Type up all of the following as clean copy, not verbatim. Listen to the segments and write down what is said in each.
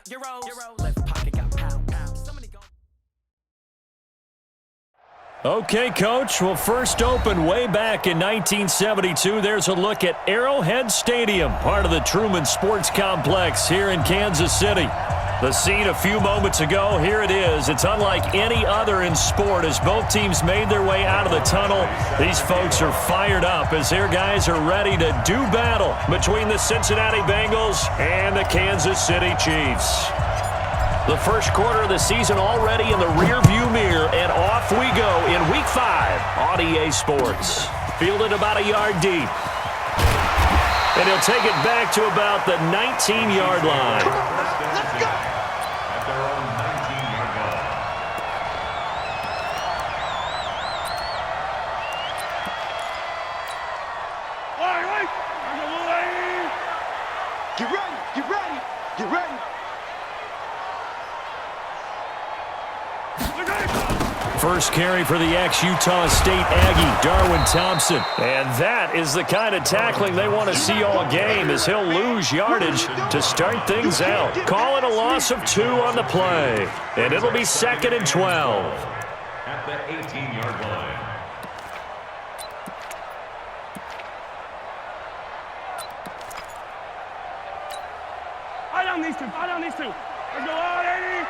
got euros. Left pocket got pound. Somebody go. Okay, Coach. Well, first opened way back in 1972. There's a look at Arrowhead Stadium, part of the Truman Sports Complex here in Kansas City. The scene a few moments ago, here it is. It's unlike any other in sport as both teams made their way out of the tunnel. These folks are fired up as their guys are ready to do battle between the Cincinnati Bengals and the Kansas City Chiefs. The first quarter of the season already in the rearview mirror, and off we go in Week 5 on EA Sports. Fielded about a yard deep. And he'll take it back to about the 19-yard line. Let's go. At their own 19-yard line. Get ready. First carry for the ex-Utah State Aggie, Darwin Thompson. And that is the kind of tackling they want to see all game as he'll lose yardage to start things out. Calling a loss of 2 on the play. And it'll be 2nd and 12. At the 18-yard line. Eye down these two. Let's go out, 80.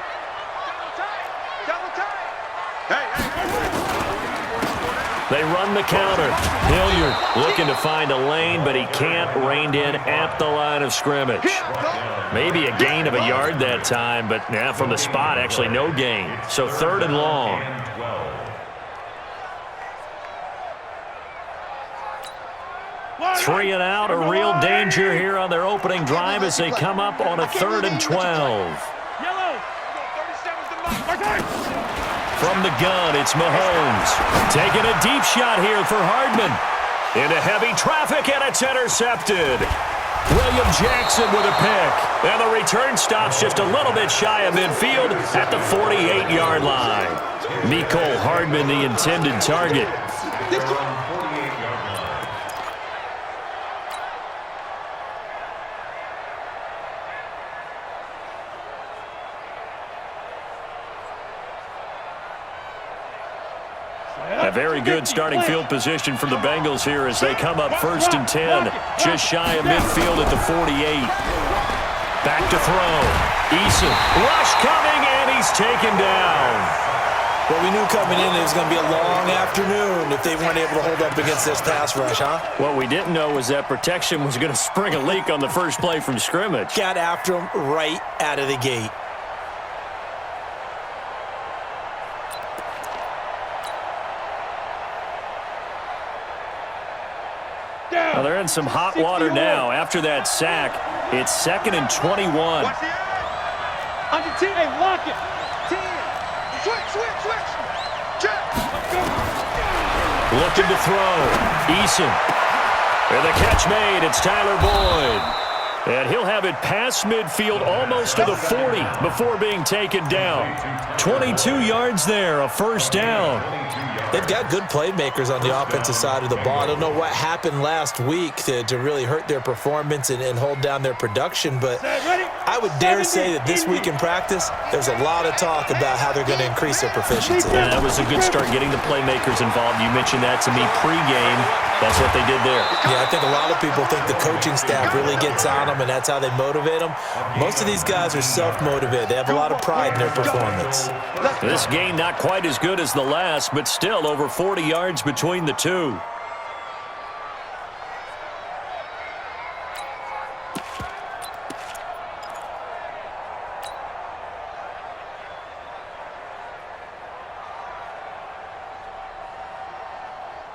Double tight. They run the counter. Hilliard looking to find a lane, but he can't. Reined in at the line of scrimmage. Maybe a gain of a yard that time, but from the spot, actually no gain. So 3rd and long. 3 and out, a real danger here on their opening drive as they come up on a 3rd and 12. Yellow. From the gun, it's Mahomes. Taking a deep shot here for Hardman. Into heavy traffic, and it's intercepted. William Jackson with a pick. And the return stops just a little bit shy of midfield at the 48-yard line. Mecole Hardman, the intended target. A very good starting field position for the Bengals here as they come up 1st and 10. Just shy of midfield at the 48. Back to throw. Eason. Rush coming, and he's taken down. Well, we knew coming in it was going to be a long afternoon if they weren't able to hold up against this pass rush, huh? What we didn't know was that protection was going to spring a leak on the first play from scrimmage. Got after him right out of the gate. Well, they're in some hot water now. After that sack, it's 2nd and 21. Under 10. Hey, lock it. 10. Switch. Check. Looking to throw. Eason. And the catch made. It's Tyler Boyd. And he'll have it past midfield almost to the 40 before being taken down. 22 yards there, a 1st down. They've got good playmakers on the offensive side of the ball. I don't know what happened last week to really hurt their performance and hold down their production, but I would dare say that this week in practice, there's a lot of talk about how they're going to increase their proficiency. Yeah, that was a good start getting the playmakers involved. You mentioned that to me pregame. That's what they did there. Yeah, I think a lot of people think the coaching staff really gets on them, and that's how they motivate them. Most of these guys are self-motivated. They have a lot of pride in their performance. This game not quite as good as the last, but still over 40 yards between the two.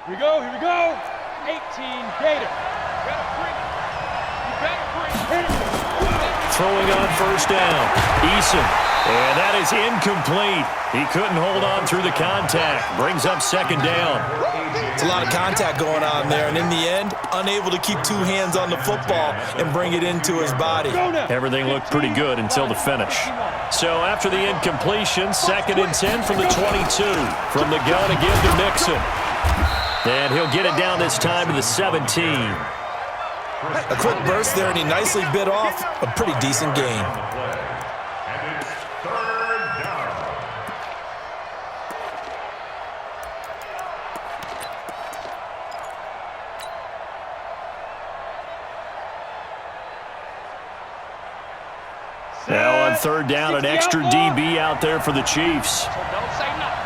Here we go. 18 Gator. Throwing on 1st down. Eason. And that is incomplete. He couldn't hold on through the contact. Brings up 2nd down. It's a lot of contact going on there, and in the end, unable to keep 2 hands on the football and bring it into his body. Everything looked pretty good until the finish. So after the incompletion, 2nd and 10 from the 22. From the gun again to Mixon. And he'll get it down this time to the 17. A quick burst there, and he nicely bit off a pretty decent gain. Now on third down, an extra DB out there for the Chiefs. Don't say nothing.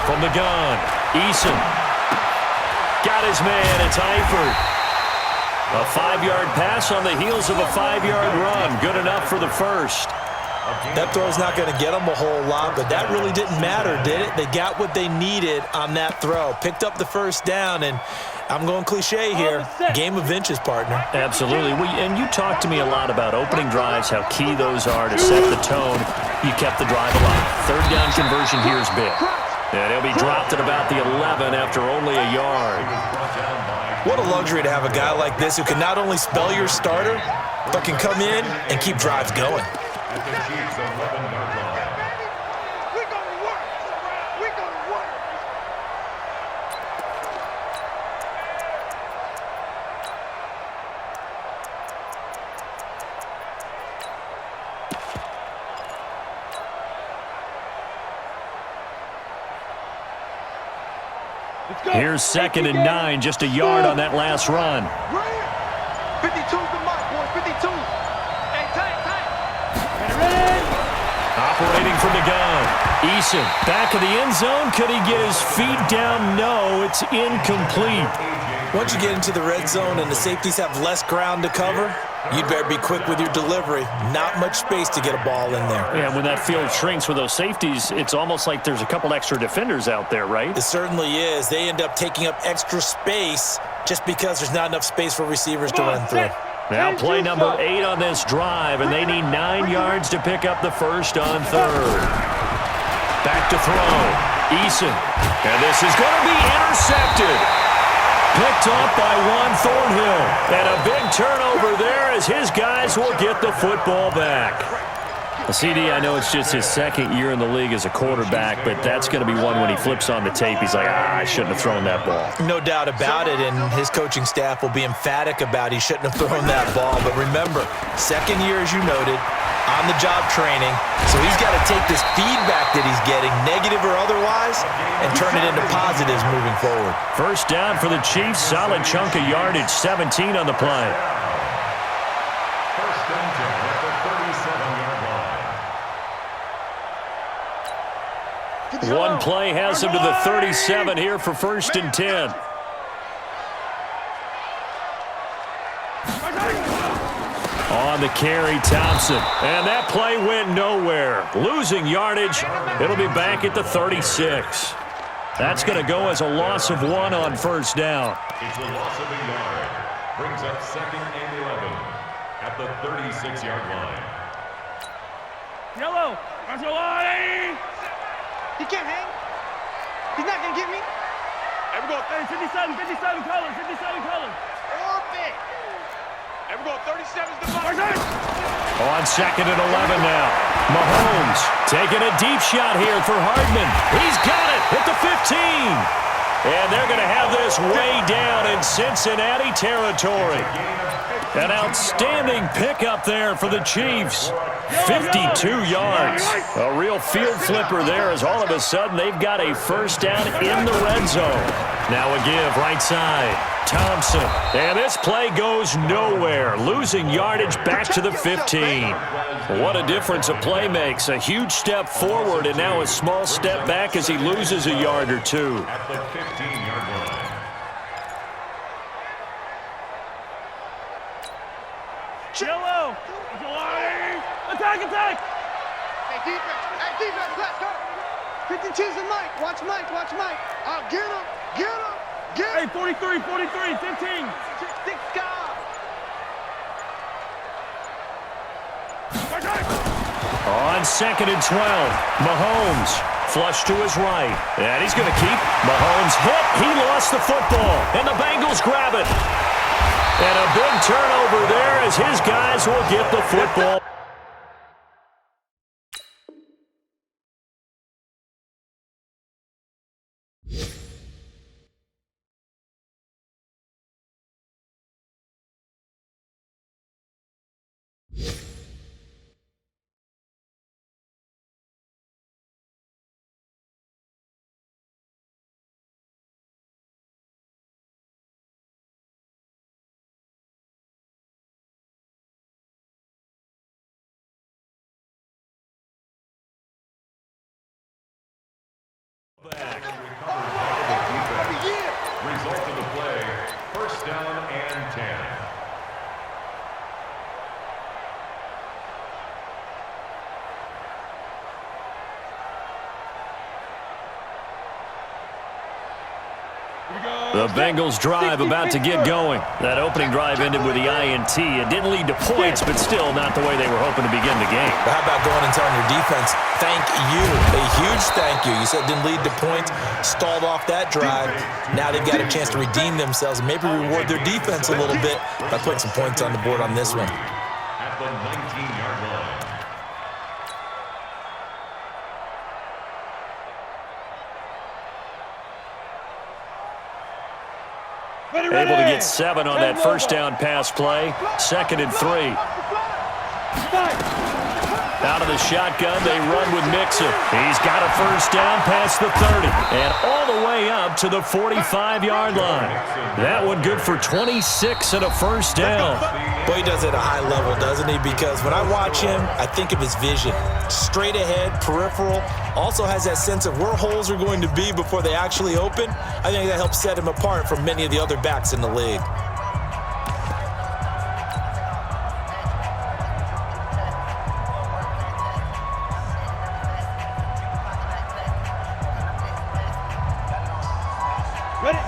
From the gun, Eason. Got his man, it's Eifert. A 5-yard pass on the heels of a 5-yard run. Good enough for the first. That throw's not going to get them a whole lot, but that really didn't matter, did it? They got what they needed on that throw. Picked up the first down, and I'm going cliche here. Game of inches, partner. Absolutely. And you talked to me a lot about opening drives, how key those are to set the tone. You kept the drive alive. Third down conversion here is big. And he'll be dropped at about the 11 after only a yard. What a luxury to have a guy like this who can not only spell your starter, but can come in and keep drives going. At the Chiefs' 11-yard line. We're going to work. We're going to work. Here's 2nd and 9, just a yard on that last run. 52's the mark, boys. 52. Hey, tight. Operating from the gun. Eason, back of the end zone. Could he get his feet down? No, it's incomplete. Once you get into the red zone and the safeties have less ground to cover, you'd better be quick with your delivery. Not much space to get a ball in there. Yeah, when that field shrinks with those safeties, it's almost like there's a couple extra defenders out there, right? It certainly is. They end up taking up extra space just because there's not enough space for receivers to run through. Now play number 8 on this drive, and they need 9 yards to pick up the first on third. Back to throw. Eason. And this is going to be intercepted. Picked off by Juan Thornhill. And a big turnover there as his guys will get the football back. CD, I know it's just his 2nd year in the league as a quarterback, but that's going to be one when he flips on the tape. He's like, I shouldn't have thrown that ball. No doubt about it, and his coaching staff will be emphatic about he shouldn't have thrown that ball. But remember, 2nd year, as you noted, on-the-job training, so he's got to take this feedback that he's getting, negative or otherwise, and turn it into positives moving forward. First down for the Chiefs, solid chunk of yardage, 17 on the play. First and 10 at the 37-yard line. One play has him to the 37 here for 1st and 10. On the carry, Thompson. And that play went nowhere. Losing yardage. It'll be back at the 36. That's going to go as a loss of 1 on first down. It's a loss of a yard. Brings up 2nd and 11 at the 36-yard line. Yellow. He can't hang. He's not going to get me. There we go. Hey, 57 colors, 57 colors. Orbit. There we go. 37's the mark. On 2nd and 11 now. Mahomes taking a deep shot here for Hardman. He's got it at the 15. And they're going to have this way down in Cincinnati territory. An outstanding pickup there for the Chiefs. 52 yards. A real field flipper there as all of a sudden they've got a first down in the red zone. Now a give right side. Thompson. And this play goes nowhere. Losing yardage back to the 15. What a difference a play makes. A huge step forward and now a small step back as he loses a yard or two. At the 15-yard line. Yellow. Attack. Hey, defense, let's go. 52's the Mike. Watch Mike. Get him. Hey, 43, 15. 6 guys. On 2nd and 12, Mahomes flush to his right. And he's going to keep. Mahomes hit. He lost the football. And the Bengals grab it. And a big turnover there as his guys will get the football. The Bengals drive about to get going. That opening drive ended with the INT. It didn't lead to points, but still not the way they were hoping to begin the game. But how about going and telling your defense, thank you, a huge thank you. You said it didn't lead to points, stalled off that drive. Now they've got a chance to redeem themselves and maybe reward their defense a little bit by putting some points on the board on this one. At the 19-yard line. Able to get 7 on that first down pass play. 2nd and 3. Out of the shotgun, they run with Mixon. He's got a first down past the 30 and all the way up to the 45-yard line. That one good for 26 and a first down. Boy, he does it at a high level, doesn't he? Because when I watch him, I think of his vision. Straight ahead, peripheral, also has that sense of where holes are going to be before they actually open. I think that helps set him apart from many of the other backs in the league. Ready?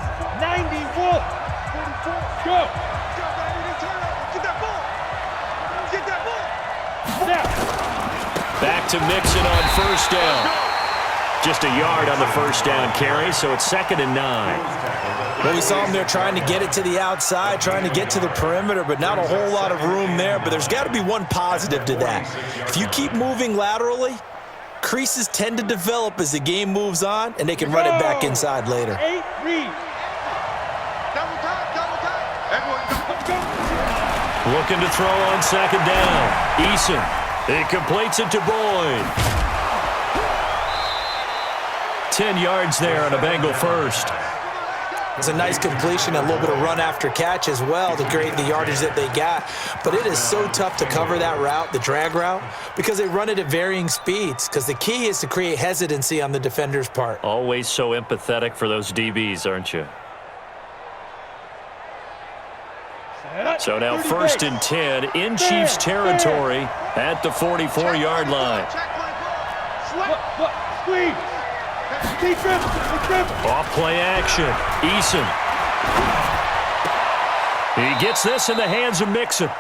90, Wolf. 44, go. Get that ball. Get that ball. Snap. Back to Mixon on first down. Just a yard on the first down carry, so it's 2nd and 9. Well, we saw him there trying to get it to the outside, trying to get to the perimeter, but not a whole lot of room there. But there's got to be one positive to that. If you keep moving laterally, creases tend to develop as the game moves on, and they can run it back inside later. 8, read. Double time. Everyone, go. Looking to throw on 2nd down. Eason. He completes it to Boyd. 10 yards there on a Bengal first. It's a nice completion, a little bit of run after catch as well to create the yardage that they got. But it is so tough to cover that route, the drag route, because they run it at varying speeds. Because the key is to create hesitancy on the defender's part. Always so empathetic for those DBs, aren't you? So now 1st and 10 in Chiefs territory at the 44-yard line. Squeeze. Defense. Off play action. Eason. He gets this in the hands of Mixon.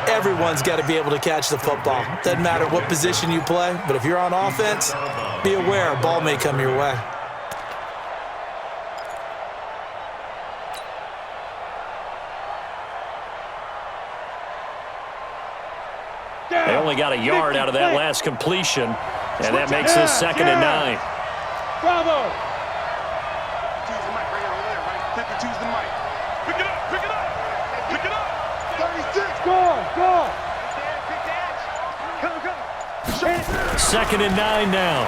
Everyone's got to be able to catch the football. Doesn't matter what position you play, but if you're on offense, be aware a ball may come your way. They only got a yard out of that last completion, and that makes this 2nd and 9. Bravo. Choose the mic right over there, right? Pick and choose the mic. Pick it up. 36. Go. Come. 2nd and 9 now.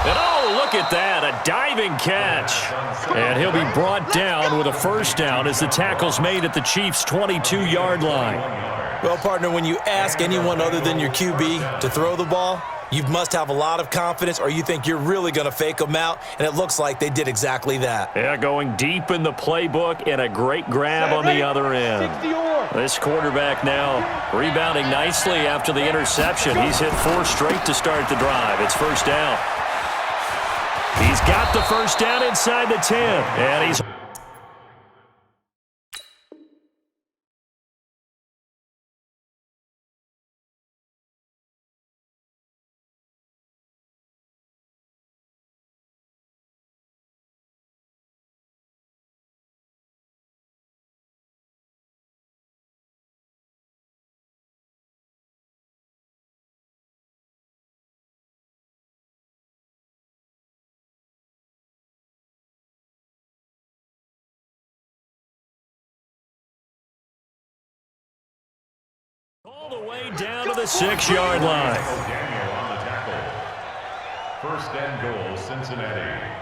And oh, look at that, a diving catch. And he'll be brought down with a first down as the tackle's made at the Chiefs' 22-yard line. Well, partner, when you ask anyone other than your QB to throw the ball, you must have a lot of confidence or you think you're really going to fake them out, and it looks like they did exactly that. Yeah, going deep in the playbook and a great grab on the other end. This quarterback now rebounding nicely after the interception. He's hit 4 straight to start the drive. It's first down. He's got the first down inside the 10, and he's... all the way down to the 6-yard line. Daniel on the tackle. 1st and goal, Cincinnati.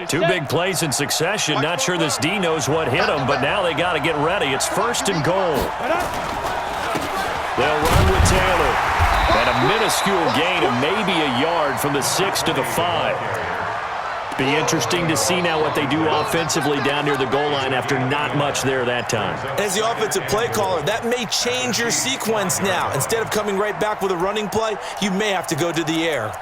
Two big plays in succession. Not sure this D knows what hit him, but now they got to get ready. It's 1st and goal. They'll run with Taylor. And a minuscule gain of maybe a yard from the 6 to the 5. Be interesting to see now what they do offensively down near the goal line after not much there that time. As the offensive play caller, that may change your sequence now. Instead of coming right back with a running play, you may have to go to the air.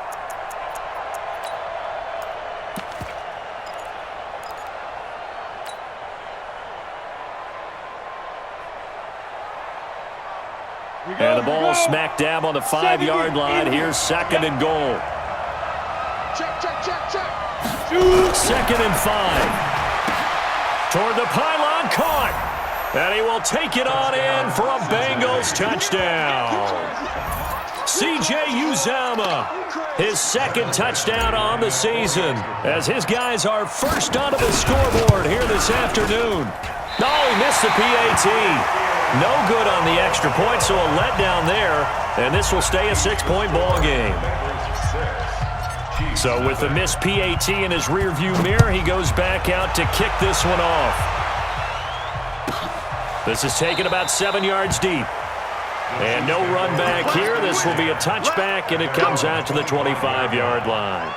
And the ball smack dab on the 5-yard line. Here's 2nd and goal. Check, check, check, check. 2nd and 5. Toward the pylon, caught. And he will take it on in for a Bengals touchdown. C.J. Uzomah, his 2nd touchdown on the season, as his guys are first onto the scoreboard here this afternoon. Oh, he missed the PAT. No good on the extra point, so a letdown there, and this will stay a 6-point ball game. So with the missed PAT in his rearview mirror, he goes back out to kick this one off. This is taken about 7 yards deep. And no run back here. This will be a touchback, and it comes out to the 25-yard line.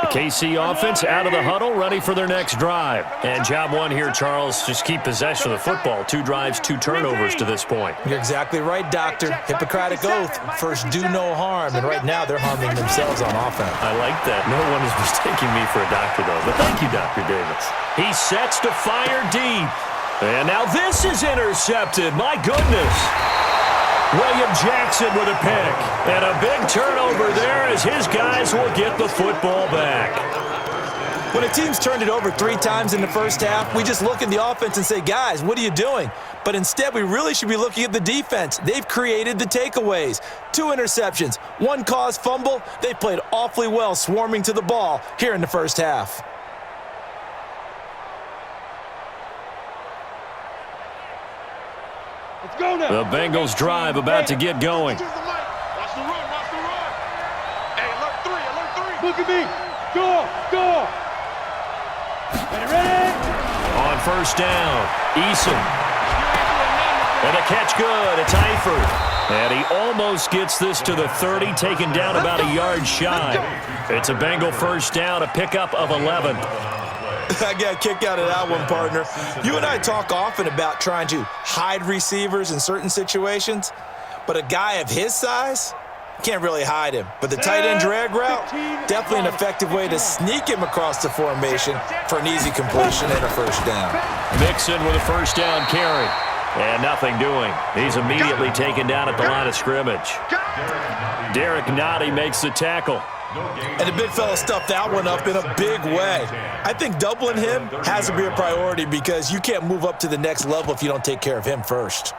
KC offense out of the huddle, ready for their next drive. And job one here, Charles, just keep possession of the football. 2 drives, 2 turnovers to this point. You're exactly right, Doctor. Hippocratic oath. First, do no harm. And right now, they're harming themselves on offense. I like that. No one is mistaking me for a doctor, though. But thank you, Dr. Davis. He sets to fire deep. And now this is intercepted. My goodness. William Jackson with a pick. And a big turnover there as his guys will get the football back. When a team's turned it over 3 times in the first half, we just look at the offense and say, guys, what are you doing? But instead, we really should be looking at the defense. They've created the takeaways. 2 interceptions, 1 caused fumble. They played awfully well swarming to the ball here in the first half. The Bengals drive about to get going. Watch the run, watch the run. Hey, alert 3, alert 3. Look at me. Go. Ready? On first down, Eason. And a catch good. It's Eifert. And he almost gets this to the 30, taken down about a yard shy. It's a Bengal first down, a pickup of 11. I got a kick out of that one, partner. You and I talk often about trying to hide receivers in certain situations, but a guy of his size can't really hide him. But the tight end drag route, definitely an effective way to sneak him across the formation for an easy completion and a first down. Mixon with a first down carry. And nothing doing. He's immediately taken down at the line of scrimmage. Derek Nottie makes the tackle. And the big fella stuffed that one up in a big way. I think doubling him has to be a priority because you can't move up to the next level if you don't take care of him first.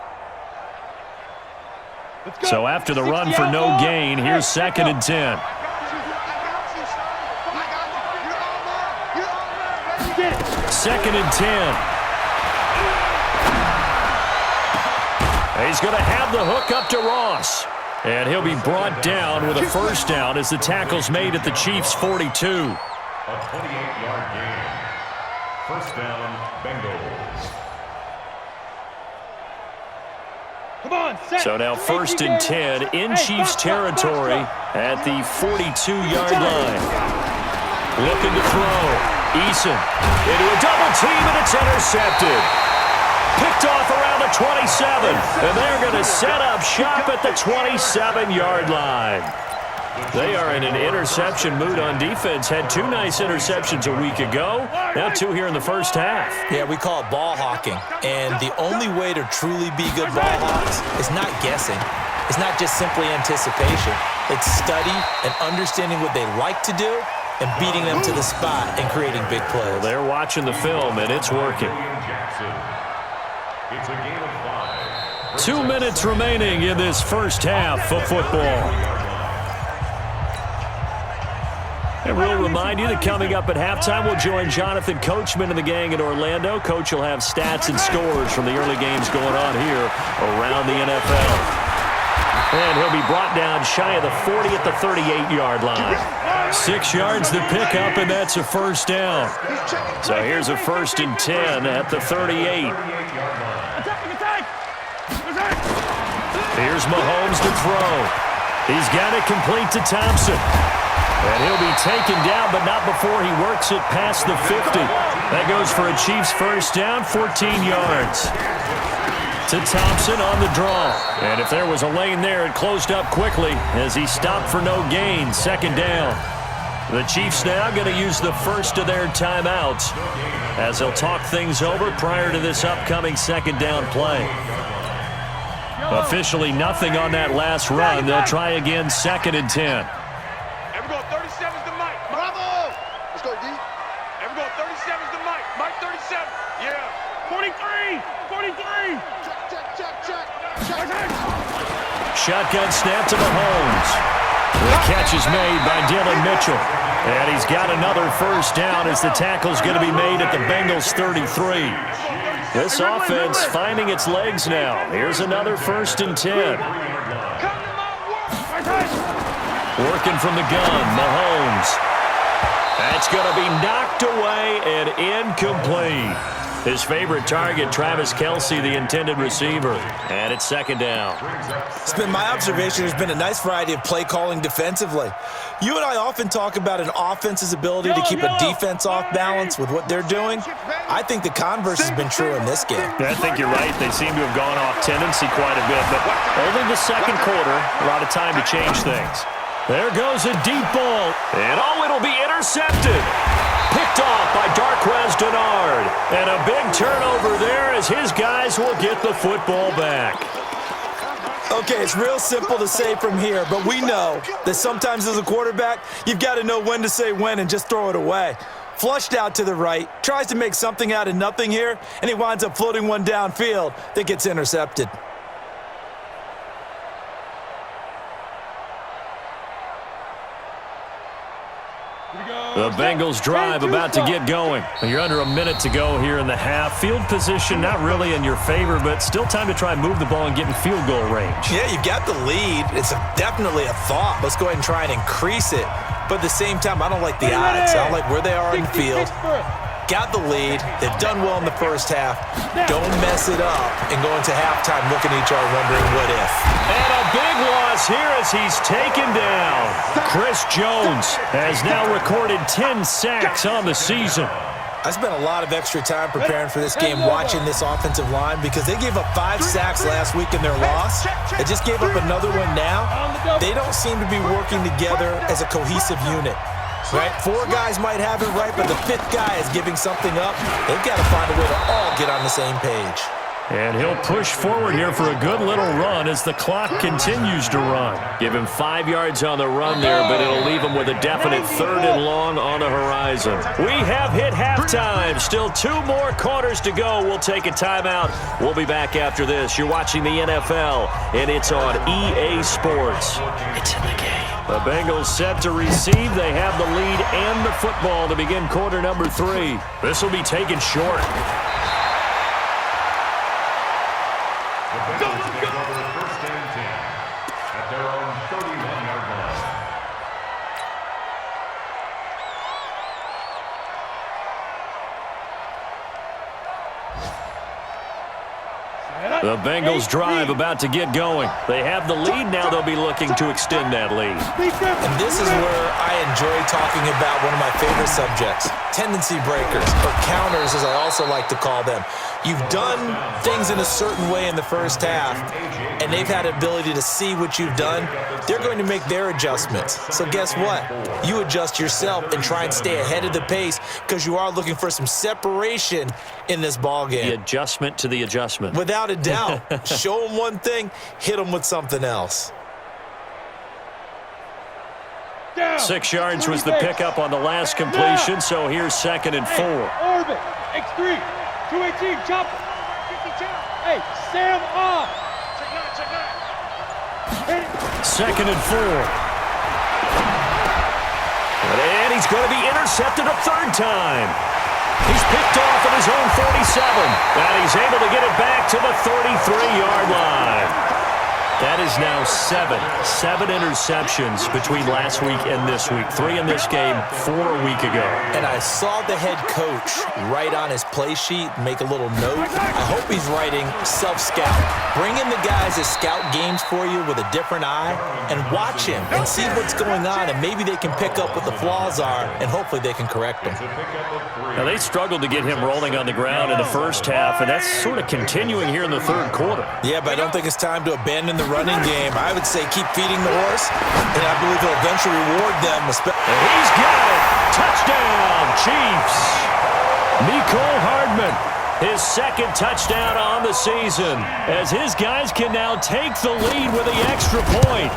So after the run for no gain, here's 2nd and 10. Second and 10. He's going to have the hook up to Ross. And he'll be brought down with a first down as the tackle's made at the Chiefs' 42. A 28-yard gain. First down, Bengals. Come on, set. So now 1st and 10 in Chiefs territory at the 42-yard line. Looking to throw. Eason into a double team, and it's intercepted. Picked off around the 27, and they're going to set up shop at the 27-yard line. They are in an interception mood on defense. Had 2 nice interceptions a week ago. Now 2 here in the first half. Yeah, we call it ball hawking. And the only way to truly be good ball hawks is not guessing. It's not just simply anticipation. It's study and understanding what they like to do and beating them to the spot and creating big plays. Well, they're watching the film, and it's working. It's a gain of 5. 2 minutes remaining in this first half of football. And we'll remind you that coming up at halftime, we'll join Jonathan Coachman and the gang in Orlando. Coach will have stats and scores from the early games going on here around the NFL. And he'll be brought down shy of the 40 at the 38-yard line. 6 yards to pick up, and that's a first down. So here's a 1st and 10 at the 38. Here's Mahomes to throw. He's got it complete to Thompson. And he'll be taken down, but not before he works it past the 50. That goes for a Chiefs first down, 14 yards. To Thompson on the draw. And if there was a lane there, it closed up quickly as he stopped for no gain. 2nd down. The Chiefs now going to use the first of their timeouts as they'll talk things over prior to this upcoming 2nd down play. Officially nothing on that last run. They'll try again 2nd and 10. Everyone 37's the Mike. Bravo! Let's go, D. Everyone 37's the Mike. Mike 37. Yeah. 43! 43! Check. Shotgun snap to Mahomes. The catch is made by Dylan Mitchell. And he's got another first down as the tackle's going to be made at the Bengals 33. This offense finding its legs now. Here's another 1st and 10. Working from the gun, Mahomes. That's going to be knocked away and incomplete. His favorite target, Travis Kelce, the intended receiver. And it's 2nd down. It's been my observation there's been a nice variety of play calling defensively. You and I often talk about an offense's ability to keep a defense off balance with what they're doing. I think the converse has been true in this game. I think you're right. They seem to have gone off tendency quite a bit, but only the 2nd quarter, a lot of time to change things. There goes a deep ball, and it'll be intercepted. Picked off by Darquez Dennard. And a big turnover there as his guys will get the football back. Okay, it's real simple to say from here, but we know that sometimes as a quarterback, you've got to know when to say when and just throw it away. Flushed out to the right, tries to make something out of nothing here, and he winds up floating one downfield that gets intercepted. The Bengals drive about to get going. You're under a minute to go here in the half. Field position not really in your favor, but still time to try and move the ball and get in field goal range. Yeah, you got the lead. It's definitely a thought. Let's go ahead and try and increase it. But at the same time, I don't like the odds. I don't like where they are on the field. Got the lead. They've done well in the first half. Don't mess it up and go into halftime looking at each other wondering what if. And a big loss here as he's taken down. Chris Jones has now recorded 10 sacks on the season. I spent a lot of extra time preparing for this game watching this offensive line because they gave up 5 sacks last week in their loss. They just gave up another one now. They don't seem to be working together as a cohesive unit. Right? 4 guys might have it right, but the 5th guy is giving something up. They've got to find a way to all get on the same page. And he'll push forward here for a good little run as the clock continues to run. Give him 5 yards on the run there, but it'll leave him with a definite 3rd and long on the horizon. We have hit halftime. Still 2 more quarters to go. We'll take a timeout. We'll be back after this. You're watching the NFL, and it's on EA Sports. It's in the game. The Bengals set to receive. They have the lead and the football to begin quarter number 3. This will be taken short. The Bengals drive about to get going. They have the lead. Now they'll be looking to extend that lead. And this is where I enjoy talking about one of my favorite subjects, tendency breakers, or counters as I also like to call them. You've done things in a certain way in the first half, and they've had the ability to see what you've done. They're going to make their adjustments. So guess what? You adjust yourself and try and stay ahead of the pace because you are looking for some separation in this ballgame. The adjustment to the adjustment. Without a doubt. Show them one thing, hit them with something else. 6 yards was the pickup on the last completion, so here's 2nd and 4. Orbit, X3, 218, chopper, 52. Hey, Sam off. 2nd and 4. And he's going to be intercepted a third time. He's picked off at his own 47. And he's able to get it back to the 33-yard line. That is now 7 interceptions between last week and this week. 3 in this game, 4 a week ago. And I saw the head coach write on his play sheet, make a little note. I hope he's writing self-scout. Bring in the guys that scout games for you with a different eye and watch him and see what's going on, and maybe they can pick up what the flaws are, and hopefully they can correct them. Now, they struggled to get him rolling on the ground in the first half, and that's sort of continuing here in the third quarter. Yeah, but I don't think it's time to abandon the running game. I would say keep feeding the horse, and I believe he'll eventually reward them. And he's got it. Touchdown, Chiefs. Mecole Hardman, his second touchdown on the season, as his guys can now take the lead with the extra point.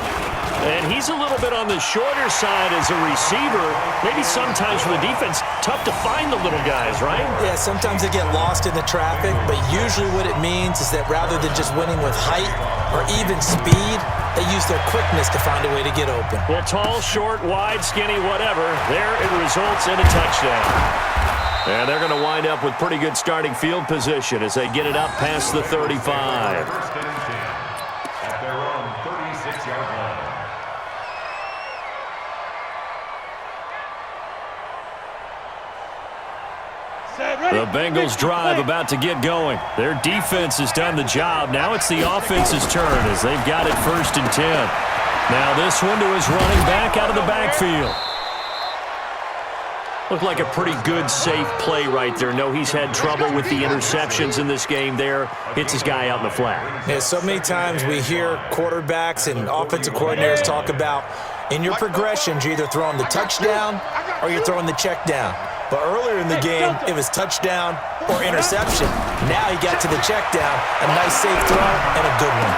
And he's a little bit on the shorter side as a receiver. Maybe sometimes for the defense, tough to find the little guys, right? Yeah, sometimes they get lost in the traffic, but usually what it means is that rather than just winning with height or even speed, they use their quickness to find a way to get open. Well, tall, short, wide, skinny, whatever, there it results in a touchdown. And they're going to wind up with pretty good starting field position as they get it up past the 35. First and 10 at their own 36-yard line. The Bengals drive about to get going. Their defense has done the job. Now it's the offense's turn as they've got it 1st and 10. Now this one to his running back out of the backfield. Looked like a pretty good, safe play right there. No, he's had trouble with the interceptions in this game there. Hits his guy out in the flat. Yeah, so many times we hear quarterbacks and offensive coordinators talk about in your progressions, you're either throwing the touchdown or you're throwing the check down. But earlier in the game, it was touchdown or interception. Now he got to the check down, a nice safe throw and a good one.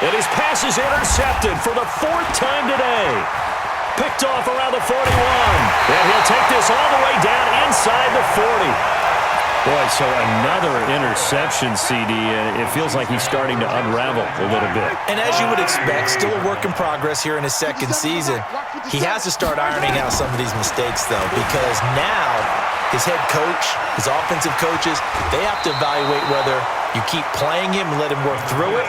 And his pass is intercepted for the 4th time today. Picked off around the 41. And he'll take this all the way down inside the 40. Boy, so another interception, CD, and it feels like he's starting to unravel a little bit. And as you would expect, still a work in progress here in his second season. He has to start ironing out some of these mistakes, though, because now his head coach, his offensive coaches, they have to evaluate whether you keep playing him and let him work through it,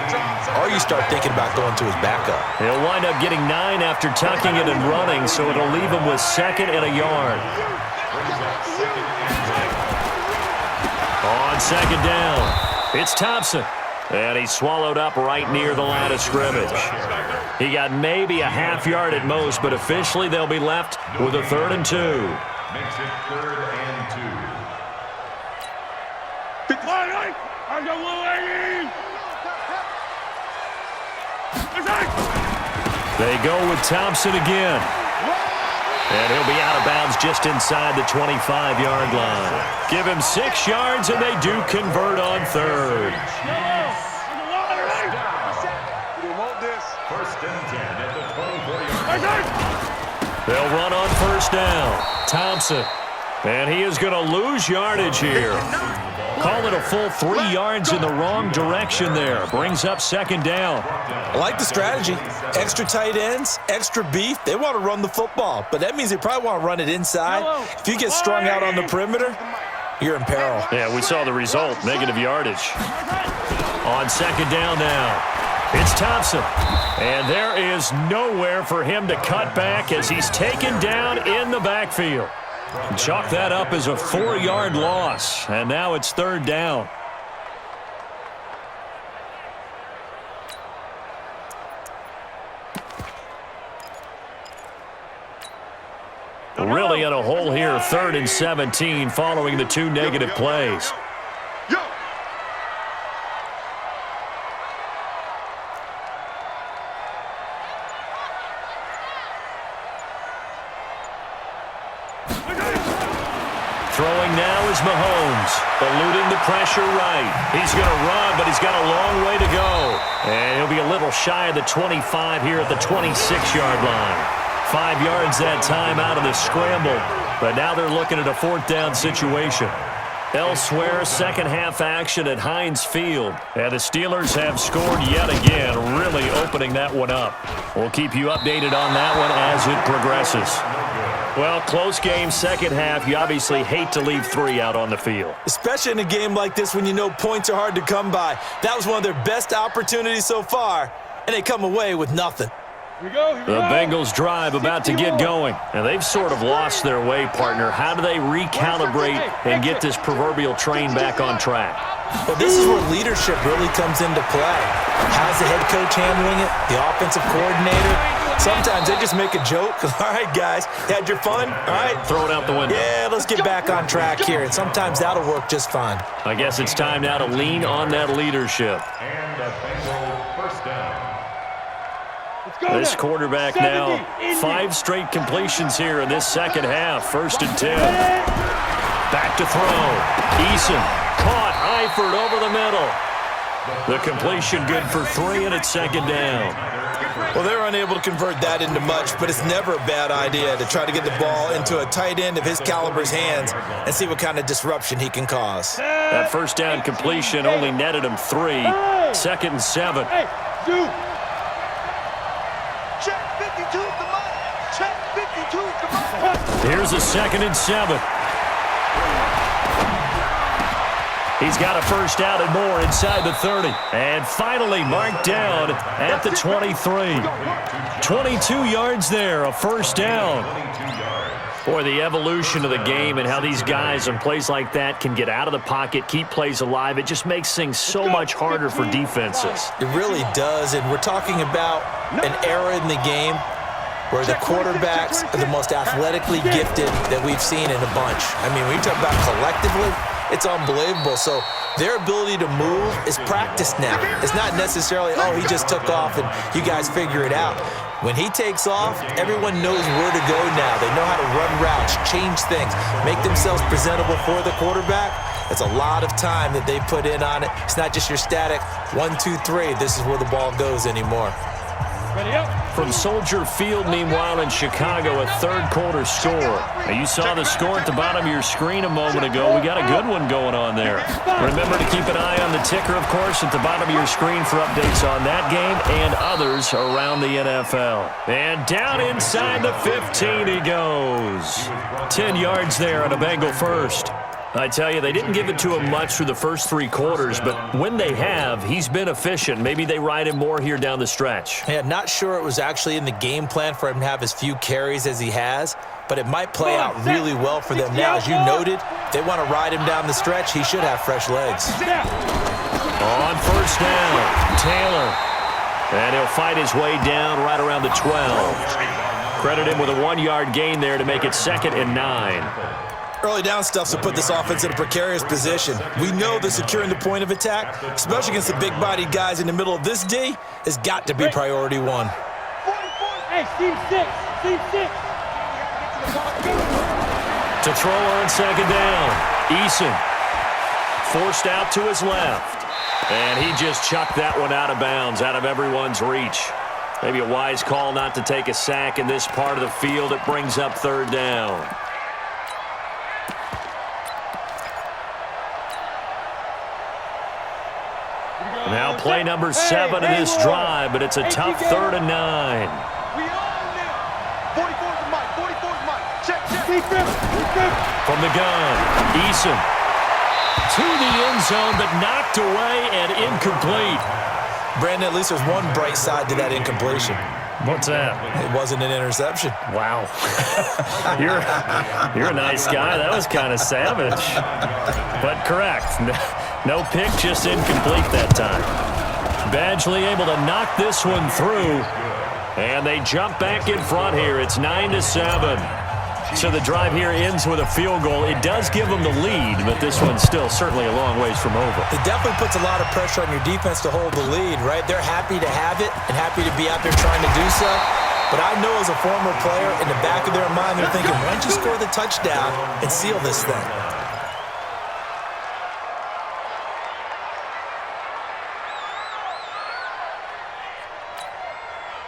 or you start thinking about going to his backup. He'll wind up getting 9 after tucking it and running, so it'll leave him with 2nd and a yard. On 2nd down, it's Thompson. And he's swallowed up right near the line of scrimmage. He got maybe a half yard at most, but officially they'll be left with a 3rd and 2. Makes it 3rd and 2. They go with Thompson again. And he'll be out of bounds just inside the 25-yard line. Give him 6 yards, and they do convert on 3rd. First and 10 at the 24-yard line. They'll run on 1st down. Thompson. And he is going to lose yardage here. Call it a full 3 yards in the wrong direction there. Brings up 2nd down. I like the strategy. Extra tight ends, extra beef. They want to run the football, but that means they probably want to run it inside. If you get strung out on the perimeter, you're in peril. Yeah, we saw the result, negative yardage. On 2nd down now. It's Thompson. And there is nowhere for him to cut back as he's taken down in the backfield. Chalk that up as a 4-yard loss, and now it's 3rd down. Really in a hole here, 3rd and 17 following the 2 negative plays. Throwing now is Mahomes, eluding the pressure right. He's going to run, but he's got a long way to go. And he'll be a little shy of the 25 here at the 26-yard line. 5 yards that time out of the scramble, but now they're looking at a 4th down situation. Elsewhere, second half action at Heinz Field. And the Steelers have scored yet again, really opening that one up. We'll keep you updated on that one as it progresses. Well, close game, second half. You obviously hate to leave 3 out on the field. Especially in a game like this when you know points are hard to come by. That was one of their best opportunities so far, and they come away with nothing. The Bengals drive about to get going, and they've sort of lost their way, partner. How do they recalibrate and get this proverbial train back on track? Well, this is where leadership really comes into play. How's the head coach handling it? The offensive coordinator? Sometimes they just make a joke. All right, guys, you had your fun? All right. Throw it out the window. Yeah, let's get back on track here, and sometimes that'll work just fine. I guess it's time now to lean on that leadership. And a Bengal first down. This quarterback now, 5 straight completions here in this second half. 1st and 10. Back to throw. Eason caught. Eifert over the middle. The completion good for 3, and it's 2nd down. Well, they're unable to convert that into much, but it's never a bad idea to try to get the ball into a tight end of his caliber's hands and see what kind of disruption he can cause. That 1st down completion only netted him 3. 2nd and 7. Check 52 the money. Check 52 the money. Here's a 2nd and 7. He's got a 1st down and more inside the 30. And finally marked down at the 23. 22 yards there, a 1st down. Boy, the evolution of the game and how these guys in plays like that can get out of the pocket, keep plays alive, it just makes things so much harder for defenses. It really does, and we're talking about an era in the game where the quarterbacks are the most athletically gifted that we've seen in a bunch. I mean, when you talk about collectively, it's unbelievable. So their ability to move is practiced now. It's not necessarily, oh, he just took off and you guys figure it out. When he takes off, everyone knows where to go now. They know how to run routes, change things, make themselves presentable for the quarterback. It's a lot of time that they put in on it. It's not just your static 1, 2, 3. This is where the ball goes anymore. From Soldier Field, meanwhile, in Chicago, a 3rd quarter score. Now, you saw the score at the bottom of your screen a moment ago. We got a good one going on there. Remember to keep an eye on the ticker, of course, at the bottom of your screen for updates on that game and others around the NFL. And down inside the 15 he goes. 10 yards there on a Bengal 1st. I tell you, they didn't give it to him much through the first 3 quarters, but when they have, he's been efficient. Maybe they ride him more here down the stretch. Yeah, not sure it was actually in the game plan for him to have as few carries as he has, but it might play out really well for them now. As you noted, if they want to ride him down the stretch, he should have fresh legs. On 1st down, Taylor. And he'll fight his way down right around the 12. Credit him with a 1-yard gain there to make it 2nd and 9. Early down stuff to put this offense in a precarious position. We know that securing the point of attack, especially against the big-bodied guys in the middle of this D, has got to be priority 1. Hey, team 6. Team 6. To throw on 2nd down, Eason forced out to his left. And he just chucked that one out of bounds, out of everyone's reach. Maybe a wise call not to take a sack in this part of the field. It brings up 3rd down. Now play number 7 in this drive, but it's a tough 3rd and 9. We all knew. 44's the mic. 44's the mic. Check, check. From the gun, Eason to the end zone, but knocked away and incomplete. Brandon, at least there's one bright side to that incompletion. What's that? It wasn't an interception. Wow. You're a nice guy. That was kind of savage. But correct. No pick, just incomplete that time. Badgley able to knock this one through. And they jump back in front here. It's 9-7. So the drive here ends with a field goal. It does give them the lead, but this one's still certainly a long ways from over. It definitely puts a lot of pressure on your defense to hold the lead, right? They're happy to have it and happy to be out there trying to do so. But I know as a former player, in the back of their mind, they're thinking, why don't you score the touchdown and seal this thing?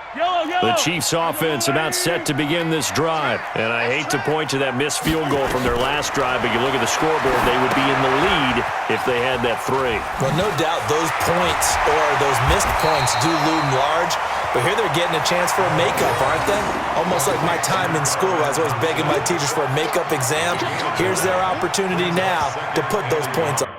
The Chiefs' offense about set to begin this drive. And I hate to point to that missed field goal from their last drive, but you look at the scoreboard, they would be in the lead if they had that 3. Well, no doubt those points or those missed points do loom large, but here they're getting a chance for a makeup, aren't they? Almost like my time in school. I was always begging my teachers for a makeup exam. Here's their opportunity now to put those points up.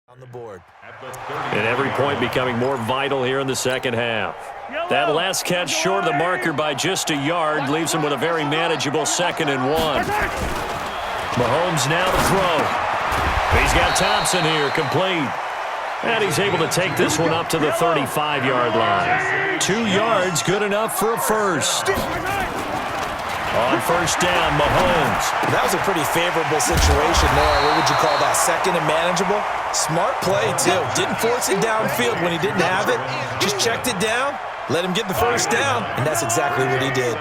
On the board. And every point becoming more vital here in the second half. That last catch short of the marker by just a yard leaves him with a very manageable 2nd and 1. Mahomes now to throw. He's got Thompson here, complete. And he's able to take this one up to the 35-yard line. 2 yards, good enough for a first. On first down, Mahomes. That was a pretty favorable situation there. What would you call that, 2nd and manageable? Smart play, too. Didn't force it downfield when he didn't have it. Just checked it down, let him get the first down, and that's exactly what he did.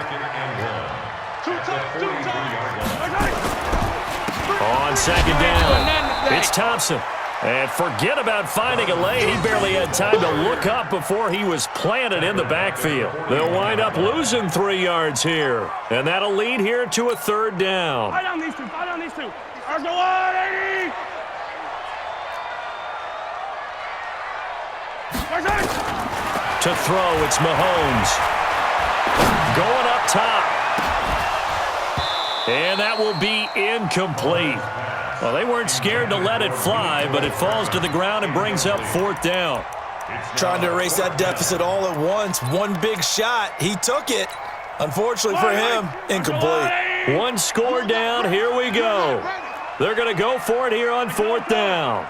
On 2nd down, it's Thompson. And forget about finding a lane. He barely had time to look up before he was planted in the backfield. They'll wind up losing 3 yards here. And that'll lead here to a 3rd down. Fight on these two. Fight on these two. Let's go on, 80. To throw, it's Mahomes. Going up top. And that will be incomplete. Well, they weren't scared to let it fly, but it falls to the ground and brings up 4th down. Trying to erase that deficit all at once. One big shot. He took it. Unfortunately for him, incomplete. 1 score down. Here we go. They're going to go for it here on 4th down.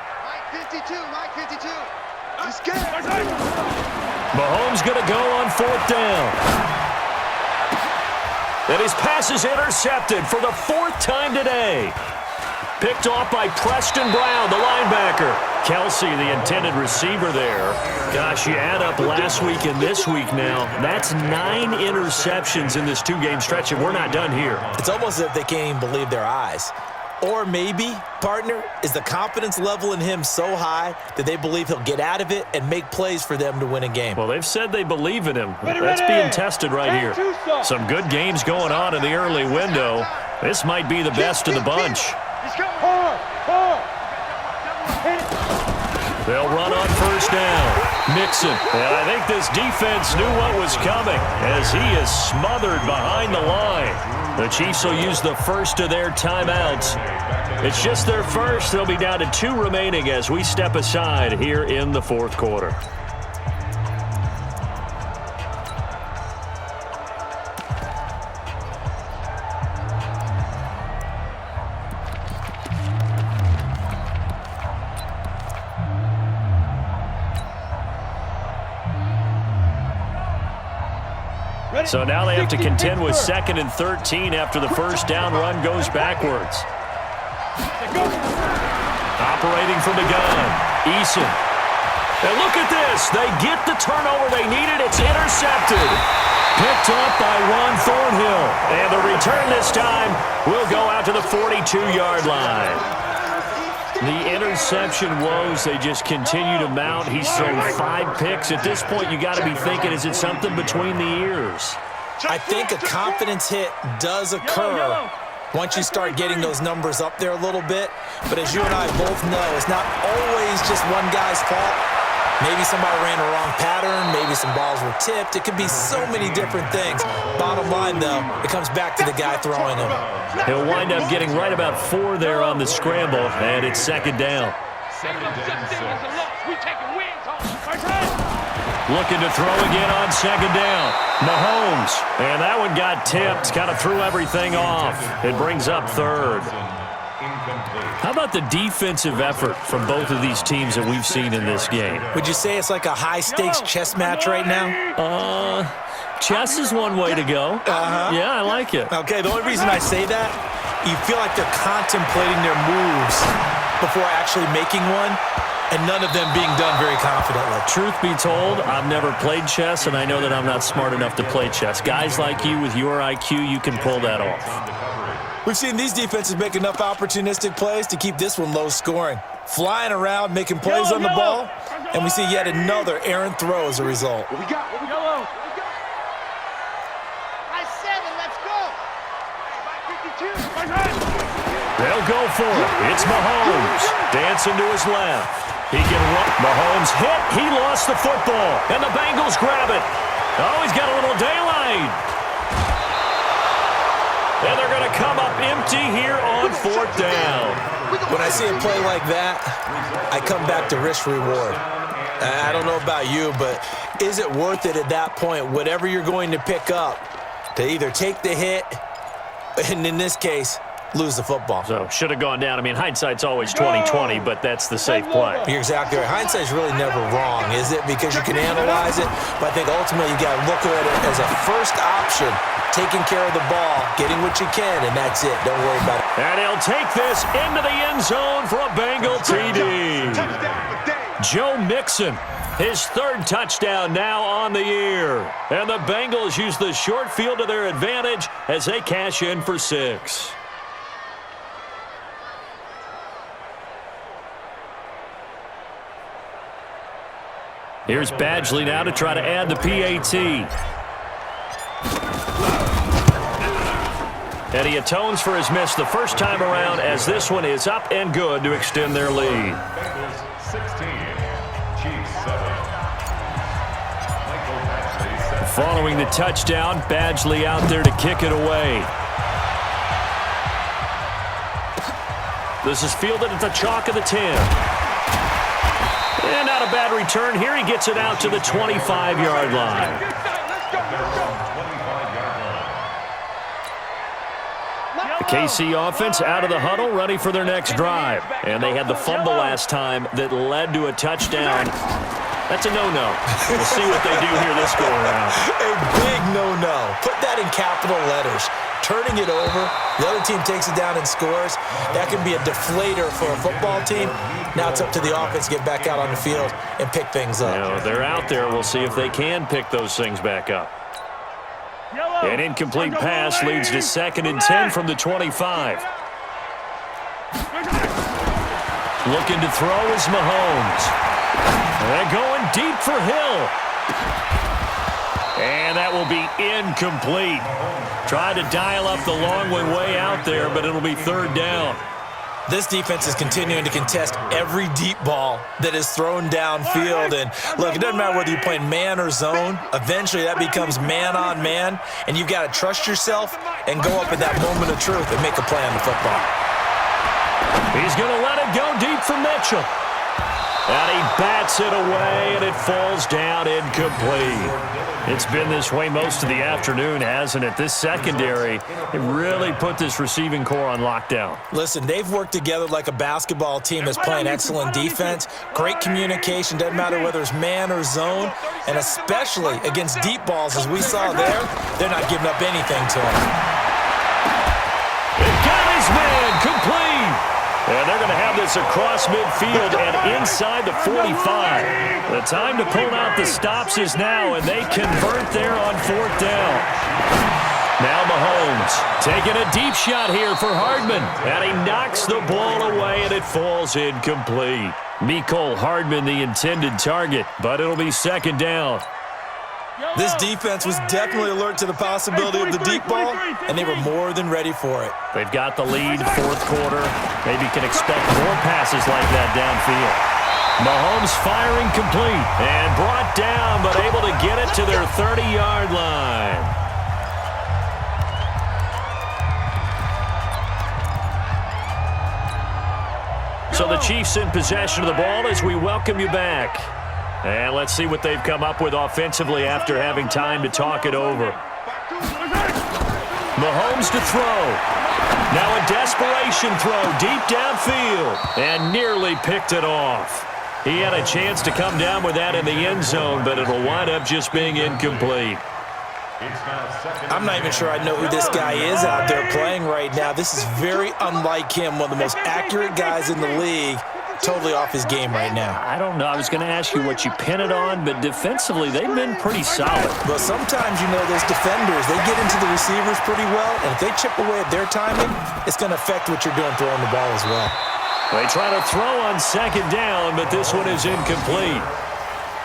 Mike 52, Mike 52. He's scared. Mahomes going to go on 4th down. And his pass is intercepted for the 4th time today. Picked off by Preston Brown, the linebacker. Kelsey, the intended receiver there. Gosh, you add up last week and this week now. That's 9 interceptions in this 2-game stretch, and we're not done here. It's almost as if they can't even believe their eyes. Or maybe, partner, is the confidence level in him so high that they believe he'll get out of it and make plays for them to win a game. Well, they've said they believe in him. That's being tested right here. Some good games going on in the early window. This might be the best of the bunch. They'll run on first down. Mixon. And I think this defense knew what was coming as he is smothered behind the line. The Chiefs will use the first of their timeouts. It's just their first. They'll be down to 2 remaining as we step aside here in the 4th quarter. So now they have to contend with 2nd and 13 after the first down run goes backwards. Operating from the gun, Eason. And look at this. They get the turnover they needed. It's intercepted. Picked up by Ron Thornhill. And the return this time will go out to the 42-yard line. The interception woes, they just continue to mount. He's thrown 5 picks. At this point, you got to be thinking, is it something between the ears? I think a confidence hit does occur once you start getting those numbers up there a little bit. But as you and I both know, it's not always just one guy's fault. Maybe somebody ran a wrong pattern. Maybe some balls were tipped. It could be so many different things. Bottom line, though, it comes back to the guy throwing them. He'll wind up getting right about 4 there on the scramble, and it's 2nd down. Looking to throw again on 2nd down. Mahomes, and that one got tipped, kind of threw everything off. It brings up 3rd. How about the defensive effort from both of these teams that we've seen in this game? Would you say it's like a high-stakes chess match right now? Chess is one way to go. Yeah, I like it. Okay, the only reason I say that you feel like they're contemplating their moves before actually making one, and none of them being done very confidently. Truth be told, I've never played chess, and I know that I'm not smart enough to play chess. Guys like you with your IQ, you can pull that off. We've seen these defenses make enough opportunistic plays to keep this one low scoring. Flying around, making plays on the ball, and we see yet another errant throw as a result. What we got? Yellow. They'll go for it. It's Mahomes. Dancing to his left. He can run. Mahomes hit. He lost the football. And the Bengals grab it. Oh, he's got a little daylight. And they're going to come up empty here on fourth down. When I see a play like that, I come back to risk-reward. I don't know about you, but is it worth it at that point, whatever you're going to pick up, to either take the hit, and in this case, lose the football? So, should have gone down. I mean, hindsight's always 20/20, but that's the safe play. You're exactly right. Hindsight's really never wrong, is it? Because you can analyze it, but I think ultimately you got to look at it as a first option, taking care of the ball, getting what you can, and that's it. Don't worry about it. And he'll take this into the end zone for a Bengal TD. Joe Mixon, his third touchdown now on the year. And the Bengals use the short field to their advantage as they cash in for 6. Here's Badgley now to try to add the PAT. And he atones for his miss the first time around as this one is up and good to extend their lead. Bengals 16, Chiefs 7. Following the touchdown, Badgley out there to kick it away. This is fielded at the chalk of the 10. And not a bad return here. He gets it out to the 25-yard line. The KC offense out of the huddle, ready for their next drive. And they had the fumble last time that led to a touchdown. That's a no-no. We'll see what they do here this go-around. A big no-no. Put that in capital letters. Turning it over, the other team takes it down and scores. That can be a deflator for a football team. Now it's up to the offense to get back out on the field and pick things up. You know, they're out there. We'll see if they can pick those things back up. An incomplete pass leads to 2nd and 10 from the 25. Looking to throw is Mahomes. They're going deep for Hill. And that will be incomplete. Tried to dial up the long one way out there, but it'll be 3rd down. This defense is continuing to contest every deep ball that is thrown downfield. And look, it doesn't matter whether you're playing man or zone. Eventually that becomes man on man, and you've got to trust yourself and go up at that moment of truth and make a play on the football. He's going to let it go deep for Mitchell. And he bats it away, and it falls down incomplete. It's been this way most of the afternoon, hasn't it? This secondary, it really put this receiving core on lockdown. Listen, they've worked together like a basketball team that's playing excellent defense. Great communication, doesn't matter whether it's man or zone. And especially against deep balls, as we saw there, they're not giving up anything to him. It got his man complete. And they're going to have this across midfield and inside the 45. The time to pull out the stops is now, and they convert there on 4th down. Now Mahomes taking a deep shot here for Hardman. And he knocks the ball away, and it falls incomplete. Mecole Hardman the intended target, but it'll be 2nd down. This defense was definitely alert to the possibility of the deep ball, and they were more than ready for it. They've got the lead, 4th quarter. Maybe can expect more passes like that downfield. Mahomes firing complete and brought down, but able to get it to their 30-yard line. So the Chiefs in possession of the ball as we welcome you back. And let's see what they've come up with offensively after having time to talk it over. Mahomes to throw. Now a desperation throw deep downfield and nearly picked it off. He had a chance to come down with that in the end zone, but it'll wind up just being incomplete. I'm not even sure I know who this guy is out there playing right now. This is very unlike him, one of the most accurate guys in the league. Totally off his game right now. I don't know. I was going to ask you what you pin it on, but defensively, they've been pretty solid. But sometimes, you know, those defenders, they get into the receivers pretty well, and if they chip away at their timing, it's going to affect what you're doing throwing the ball as well. They try to throw on second down, but this one is incomplete.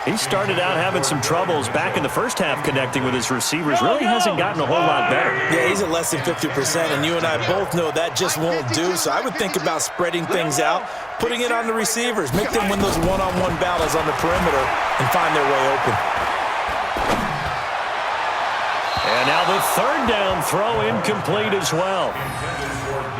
He started out having some troubles back in the first half connecting with his receivers. Really hasn't gotten a whole lot better. Yeah, he's at less than 50%, and you and I both know that just won't do. So I would think about spreading things out, putting it on the receivers, make them win those one-on-one battles on the perimeter and find their way open. And now the third down throw incomplete as well.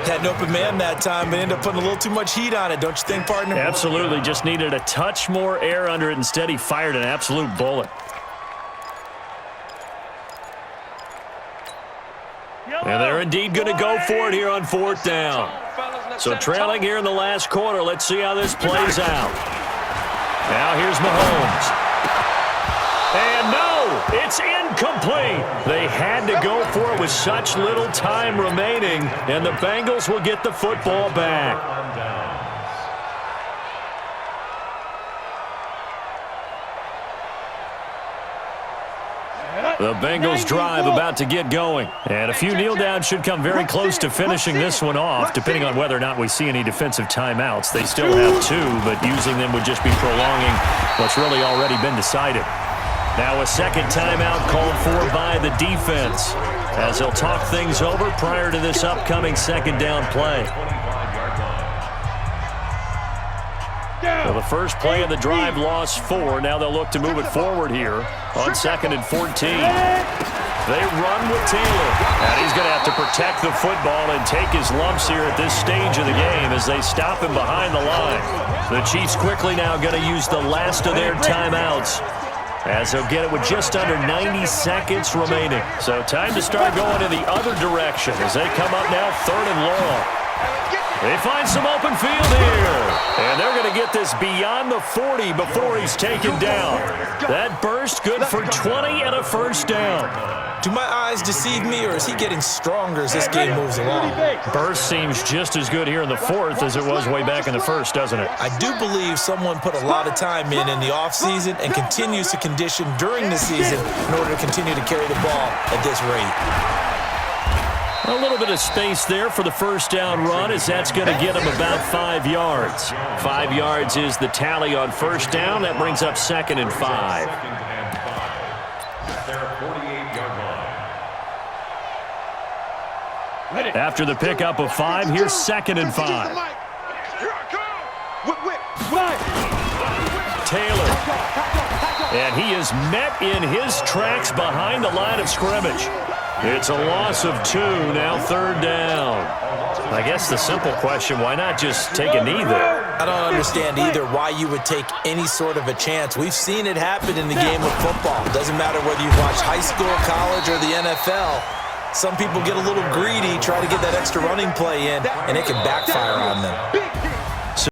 Had an open man that time, but ended up putting a little too much heat on it, don't you think, partner? Absolutely. Just needed a touch more air under it. Instead, he fired an absolute bullet. And they're indeed going to go for it here on fourth down. So trailing here in the last quarter. Let's see how this plays out. Now here's Mahomes. And no, it's incomplete. They had to go for it with such little time remaining, and the Bengals will get the football back. The Bengals drive about to get going. And a few kneel downs should come very close to finishing this one off, depending on whether or not we see any defensive timeouts. They still have two, but using them would just be prolonging what's really already been decided. Now a second timeout called for by the defense as they'll talk things over prior to this upcoming second down play. Well, the first play of the drive lost 4. Now they'll look to move it forward here on 2nd and 14. They run with Taylor. And he's going to have to protect the football and take his lumps here at this stage of the game as they stop him behind the line. The Chiefs quickly now going to use the last of their timeouts, as they'll get it with just under 90 seconds remaining. So time to start going in the other direction as they come up now 3rd and long. They find some open field here. And they're going to get this beyond the 40 before he's taken down. That burst good for 20 and a first down. Do my eyes deceive me, or is he getting stronger as this game moves along? Burst seems just as good here in the 4th as it was way back in the 1st, doesn't it? I do believe someone put a lot of time in the offseason and continues to condition during the season in order to continue to carry the ball at this rate. A little bit of space there for the first down run, as that's going to get him about 5 yards. 5 yards is the tally on first down. That brings up 2nd and 5. After the pickup of 5, here's 2nd and 5. Taylor. And he is met in his tracks behind the line of scrimmage. It's a loss of 2, now 3rd down. I guess the simple question, why not just take a knee there? I don't understand either why you would take any sort of a chance. We've seen it happen in the game of football. Doesn't matter whether you've watched high school, college, or the NFL. Some people get a little greedy, try to get that extra running play in, and it can backfire on them.